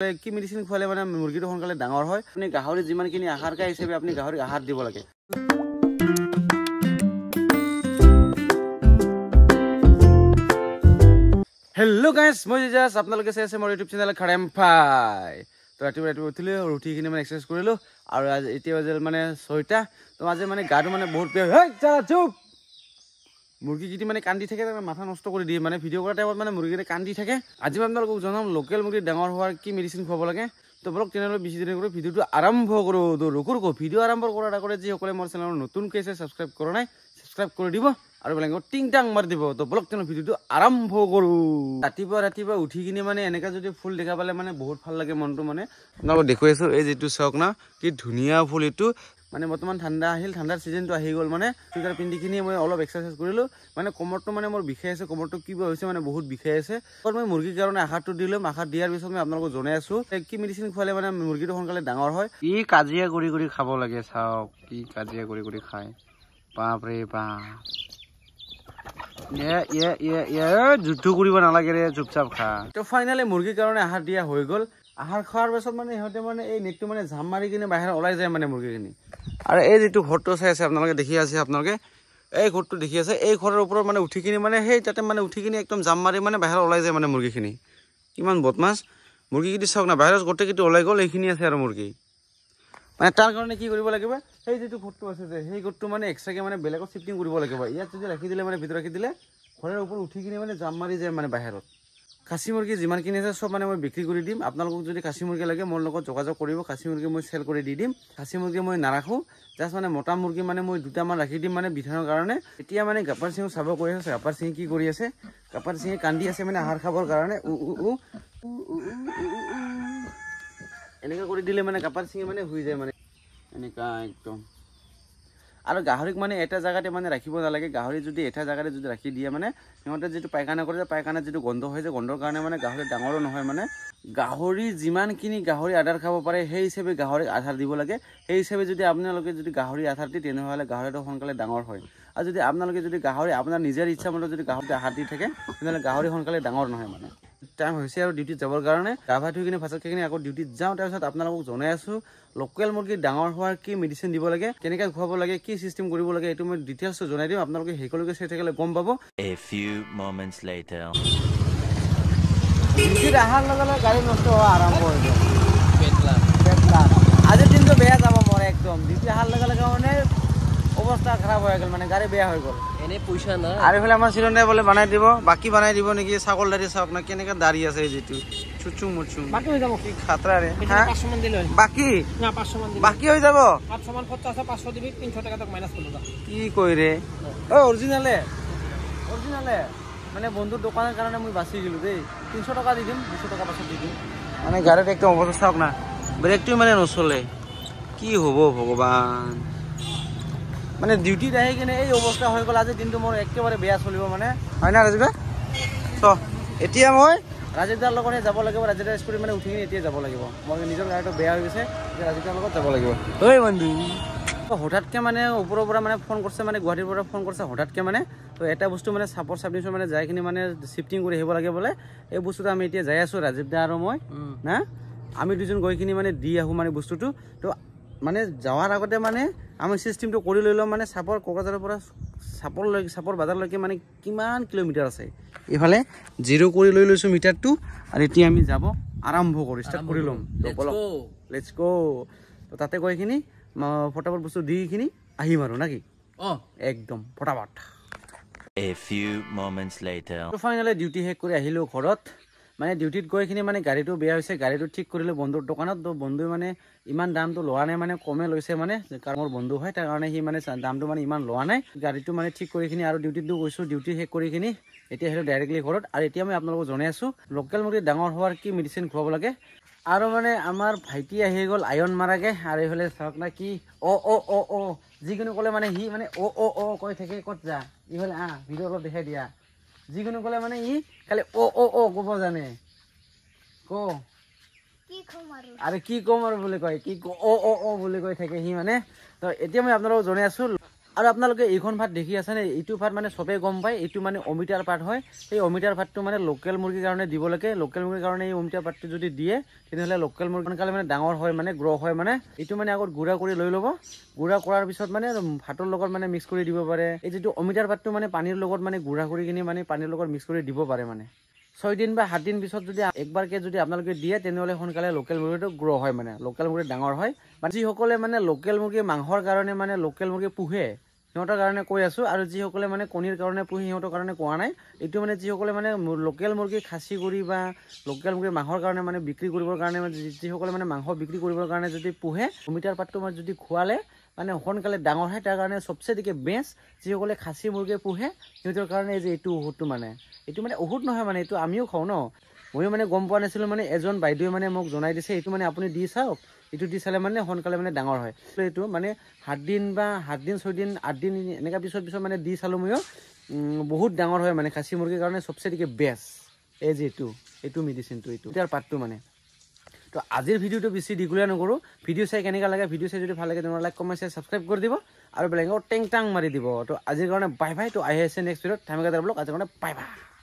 কি মেডিচিন খুৱালে মানে মুৰ্গীটো সোনকালে ডাঙৰ হয় আপুনি গাহৰি যিমানখিনি আহাৰ খাই হিচাপে আপুনি গাহৰি আহাৰ দিব লাগে হেল্ল' গাইজ মই জাষ্ট আপোনালোকে চাই আছে মোৰ ইউটিউব চেনেল খাৰেম্ফাই তো ৰাতিপুৱা উঠিলোঁ উঠিখিনি মানে এক্সাৰচাইজ কৰিলোঁ আৰু এতিয়া বাজিল মানে 6টা তো আজি মানে গাটো মানে বহুত বেয়া হয় চুপ মুৰ্গীকেইটি মানে কান্দি থাকে মাথা নষ্ট কৰি দিয়ে মানে ভিডিঅ' কৰা টাইমত মানে মুৰ্গীকেইটা কান্দি থাকে আজি মই আপোনালোকক জনাম লোকেল মুৰ্গী ডাঙৰ হোৱাৰ কি মেডিচিন খুৱাব লাগে তো বলক তেনেহ'লে বেছি দেৰি কৰি ভিডিঅ'টো আৰম্ভ কৰোঁ তো ৰখো ভিডিঅ' আৰম্ভ কৰাৰ আগতে যিসকলে মোৰ চেনেলৰ নতুনকৈ আছে ছাবস্ক্ৰাইব কৰা নাই ছাবস্ক্ৰাইব কৰি দিব আৰু বেলেগক টিং টাং মাৰি দিব তো বলক তেনেহ'লে ভিডিঅ'টো আৰম্ভ কৰোঁ ৰাতিপুৱা উঠি কিনে মানে এনেকৈ যদি ফুল দেখা পালে মানে বহুত ভাল লাগে মনটো মানে আপোনালোকক দেখুৱাই আছোঁ এই যিটো চাওক না কি ধুনীয়া ফুল এইটো মানে বৰ্তমান ঠাণ্ডা আহিল ঠাণ্ডাৰ ছিজনটো আহি গ'ল মানে চুইটাৰ পিন্ধিখিনি মই অলপ এক্সাৰচাইজ কৰিলোঁ মানে কমৰটো মানে মোৰ বিষাই আছে কমৰটো কিবা হৈছে মানে বহুত বিষাই আছে মই মুৰ্গীৰ কাৰণে আহাৰটো দি ল'ম আহাৰ দিয়াৰ পিছত মই আপোনালোকক জনাই আছোঁ কি মেডিচিন খুৱালে মানে মুৰ্গীটো সোনকালে ডাঙৰ হয় কি কাজিয়া কৰি খাব লাগে চাওক কি কাজিয়া কৰি খায় বাপৰে বাপ যুদ্ধ কৰিব নালাগে ৰে চুপচাপ খা তো ফাইনেলি মুৰ্গীৰ কাৰণে আহাৰ দিয়া হৈ গ'ল আহাৰ খোৱাৰ পাছত মানে সিহঁতে মানে এই নেটটো মানে জাম মাৰি কিনে বাহিৰত ওলাই যায় মানে মুৰ্গীখিনি আৰু এই যিটো ঘৰটো চাই আছে আপোনালোকে দেখি আছে আপোনালোকে এই ঘৰটো দেখি আছে এই ঘৰৰ ওপৰত মানে উঠি কিনে মানে সেই তাতে মানে উঠি কিনে একদম জাম মাৰি মানে বাহিৰত ওলাই যায় মানে মুৰ্গীখিনি কিমান বদমাছ মুৰ্গীকেইটি চাওক না বাহিৰত গোটেইকেইটি ওলাই গ'ল এইখিনি আছে আৰু মুৰ্গী মানে তাৰ কাৰণে কি কৰিব লাগিব সেই যিটো ঘৰটো আছে যে সেই ঘৰটো মানে এক্সট্ৰাকৈ মানে বেলেগত শিফটিং কৰিব লাগিব ইয়াত যদি ৰাখি দিলে মানে ভিতৰত ৰাখি দিলে ঘৰৰ ওপৰত উঠি কিনে মানে জাম মাৰি যায় মানে বাহিৰত খাচী মুৰ্গী যিমানখিনি আছে চব মানে মই বিক্ৰী কৰি দিম আপোনালোকক যদি খাচী মুৰ্গী লাগে মোৰ লগত যোগাযোগ কৰিব খাচী মুৰ্গী মই চেল কৰি দি দিম খাচী মুৰ্গী মই নাৰাখোঁ জাষ্ট মানে মতা মুৰ্গী মানে মই দুটামান ৰাখি দিম মানে বিধানৰ কাৰণে এতিয়া মানে গাপাৰ সিঙক চাব কৰি আছে গাপাৰ সিঙে কি কৰি আছে গাপাৰ সিঙে কান্দি আছে মানে আহাৰ খাবৰ কাৰণে এনেকৈ কৰি দিলে মানে গাপাৰ সিঙে মানে হৈ যায় মানে এনেকুৱা একদম আৰু গাহৰিক মানে এটা জেগাতে মানে ৰাখিব নালাগে গাহৰি যদি এটা জেগাতে যদি ৰাখি দিয়ে মানে সিহঁতে যিটো পায়খানা কৰে পায়খানাত যিটো গন্ধ হয় যে গন্ধৰ কাৰণে মানে গাহৰি ডাঙৰো নহয় মানে গাহৰি যিমানখিনি গাহৰি আধাৰ খাব পাৰে সেই হিচাপে গাহৰিক আধাৰ দিব লাগে সেই হিচাপে যদি আপোনালোকে যদি গাহৰি আধাৰ দিয়ে তেনেহ'লে গাহৰিটো সোনকালে ডাঙৰ হয় আৰু যদি আপোনালোকে যদি গাহৰি আপোনাৰ নিজৰ ইচ্ছা মতে যদি গাহৰিটো আধাৰ দি থাকে তেনেহ'লে গাহৰি সোনকালে ডাঙৰ নহয় মানে টাইম হৈছে আৰু ডিউটিত যাবৰ কাৰণে গা ভা ধুই কিনে ভাত খাই কিনে আকৌ ডিউটিত যাওঁ তাৰপিছত আপোনালোকক জনাই আছোঁ লোকেল মুৰ্গী ডাঙৰ হোৱাৰ কি মেডিচিন দিব লাগে কেনেকৈ খুৱাব লাগে কি চিষ্টেম কৰিব লাগে এইটো মই ডিটেইলছটো জনাই দিম আপোনালোকে সেইকলৈকে চাই থাকিলে গম পাব ডিউটিত অহাৰ লগে লগে গাড়ী নষ্ট হোৱা আৰম্ভ হৈ গ'ল আজিৰ দিনটো বেয়া যাব মোৰ একদম ডিউটি অহাৰ লগে লগে মানে অৱস্থা খাৰাপ হৈ গ'ল মানে গাড়ী বেয়া হৈ গ'ল এনেই পইচা নাই আৰু এইফালে আমাৰ চিলিণ্ডাৰ বোলে বনাই দিব বাকী বনাই দিব নেকি ছাগল দাড়ি চাওক না কেনেকৈ দাড়ি আছে এই যিটো চুচুং মুচুং বাকী হৈ যাব কি খাতৰা ৰে 500 মান দিলে বাকী না 500 মান দিলে বাকী হৈ যাব 500 মান খৰচ আছে 500 দিবি 300 টাকা তক মাইনাস কৰি দা কি কই ৰে ও অৰিজিনালে মানে বন্ধুৰ দোকানৰ কাৰণে মই বাচি গলো দেই 300 টাকা দি দিম 200 টাকা পাছত দি দিম মানে গাড়ীত একদম অৱস্থা চাওক না ব্ৰেকটো মানে নচলে কি হ'ব ভগৱান মানে ডিউটিত আহি কিনে এই অৱস্থা হৈ গ'ল আজি দিনটো মোৰ একেবাৰে বেয়া চলিব মানে হয় না ৰাজীৱ এতিয়া মই ৰাজীৱদাৰ লগতে যাব লাগিব ৰাজীৱদাৰ স্কুটি মানে উঠি কিনে এতিয়া যাব লাগিব মই নিজৰ গাড়ীটো বেয়া হৈ গৈছে ৰাজীৱদাৰ লগত যাব লাগিব ঐ বন্ধু হঠাৎকৈ মানে ওপৰৰ পৰা মানে ফোন কৰিছে মানে গুৱাহাটীৰ পৰা ফোন কৰিছে হঠাৎকৈ মানে তো এটা বস্তু মানে চাপৰ চাবডিভিজন মানে যাইখিনি মানে শিফটিং কৰি আহিব লাগে বোলে এই বস্তুটো আমি এতিয়া যাই আছোঁ ৰাজীৱদা আৰু মই না আমি দুজন গৈ কিনি মানে দি আহোঁ মানে বস্তুটো তো মানে যাওয়াৰ আগতে মানে আমি চিষ্টেমটো কৰি লৈ ল'ম মানে চাপৰ কোকৰাঝাৰৰ পৰা চাপৰ বাজাৰলৈকে মানে কিমান কিলোমিটাৰ আছে এইফালে 0 কৰি লৈ লৈছোঁ মিটাৰটো আৰু এতিয়া আমি যাব আৰম্ভ কৰি ষ্টাৰ্ট কৰি ল'ম লেটছ গো তো তাতে গৈ কিনি ফটাফট বস্তু দি কিনি আহিম আৰু নাকি একদম ফটাফট ফাইনেলি ডিউটি শেষ কৰি আহিলোঁ ঘৰত মানে ডিউটিত গৈ কিনি মানে গাড়ীটো বেয়া হৈছে গাড়ীটো ঠিক কৰিলোঁ বন্ধুৰ দোকানত তো বন্ধুৱে মানে ইমান দামটো লোৱা নাই মানে কমে লৈছে মানে কাৰণ মোৰ বন্ধু হয় তাৰ কাৰণে সি মানে দামটো মানে ইমান লোৱা নাই গাড়ীটো মানে ঠিক কৰি কিনি আৰু ডিউটিটো গৈছোঁ ডিউটি শেষ কৰি কিনি এতিয়া আহিলোঁ ডাইৰেক্টলি ঘৰত আৰু এতিয়া মই আপোনালোকক জনাই আছোঁ লোকেল মুৰ্গী ডাঙৰ হোৱাৰ কি মেডিচিন খুৱাব লাগে আৰু মানে আমাৰ ভাইটি আহি গ'ল আয়ন মাৰাকে আৰু এইফালে চাওক না কি যিকোনো ক'লে মানে সি মানে কৈ থাকে ক'ত যা ইফালে ভিডিঅ' অলপ দেখাই দিয়া যিকোনো ক'লে মানে ই খালি ক'ব জানে আরে কি কম আর বলে কয় কি বুলি কৈ থাকে সি মানে তো এতিয়া মই আপোনালোকক জনাই আছোঁ আৰু আপোনালোকে এইখন ভাত দেখি আছে নে এইটো ভাত মানে সবে গম পায় এইটো মানে অমিতাৰ পাত হয় এই অমিতাৰ পাতটো মানে লোকেল মুৰ্গীৰ কাৰণে দিব লাগে লোকেল মুৰ্গীৰ কাৰণে এই অমিতাৰ পাতটো যদি দিয়ে তেনেহ'লে লোকেল মুৰ্গী সোনকালে মানে ডাঙৰ হয় মানে গ্ৰ' হয় মানে এইটো মানে আগত গুড়া কৰি লৈ ল'ব গুড়া কৰাৰ পিছত মানে ভাতৰ লগত মানে মিক্স কৰি দিব পাৰে এই যিটো অমিতাৰ পাতটো মানে পানীৰ লগত মানে গুড়া কৰি কিনি মানে পানীৰ লগত মিক্স কৰি দিব পাৰে মানে 6 দিন বা 7 দিন পিছত যদি একবাৰকে যদি আপোনালোকে দিয়ে তেনেহ'লে সোনকালে লোকেল মুৰ্গীটো গ্ৰ' হয় মানে লোকেল মুৰ্গী ডাঙৰ হয় মানে যিসকলে মানে লোকেল মুৰ্গী মাংসৰ কাৰণে মানে লোকেল মুৰ্গী পোহে সিহঁতৰ কাৰণে কৈ আছোঁ আৰু যিসকলে মানে কণীৰ কাৰণে পুহি সিহঁতৰ কাৰণে কোৱা নাই এইটো মানে যিসকলে মানে লোকেল মুৰ্গী খাচী কৰি বা লোকেল মুৰ্গী মাংসৰ কাৰণে মানে বিক্ৰী কৰিবৰ কাৰণে যিসকলে মানে মাংস বিক্ৰী কৰিবৰ কাৰণে যদি পোহে অমিতাৰ পাতটো মানে যদি খোৱালে মানে সোনকালে ডাঙৰ হয় তাৰ কাৰণে সবচে দিকে বেষ্ট যিসকলে খাচী মুৰ্গী পোহে সিহঁতৰ কাৰণে এই যে এইটো ঔষধটো মানে এইটো মানে ঔষধ নহয় মানে এইটো আমিও খাওঁ ন ময়ো মানে গম পোৱা নাছিলোঁ মানে এজন বাইদেৱে মানে মোক জনাই দিছে এইটো মানে আপুনি দি চাওক এইটো দি চালে মানে সোনকালে মানে ডাঙৰ হয় এইটো মানে 7 দিন বা 7 দিন 6 দিন 8 দিন এনেকা পিছত মানে দি চালোঁ ময়ো বহুত ডাঙৰ হয় মানে খাচী মুৰ্গীৰ কাৰণে সবচে দিকে বেষ্ট এই যে এইটো মেডিচিনটো এইটো তাৰ পাতটো মানে তো আজিৰ ভিডিওটো বেছি দীঘলীয়া নকৰোঁ ভিডিও চাই কেনেকুৱা লাগে ভিডিও চাই যদি ভাল লাগে তেনেহ'লে লাইক কমেণ্ট শ্বেয়াৰ ছাবস্ক্ৰাইব কৰি দিব আৰু বেলেগক টেং টাং মাৰি দিব তো আজিৰ কাৰণে বাই বাই তো আহি আছে নেক্সট ভিডিঅ'ত থামিকা ব্লগ আজিৰ কাৰণে বাই বাই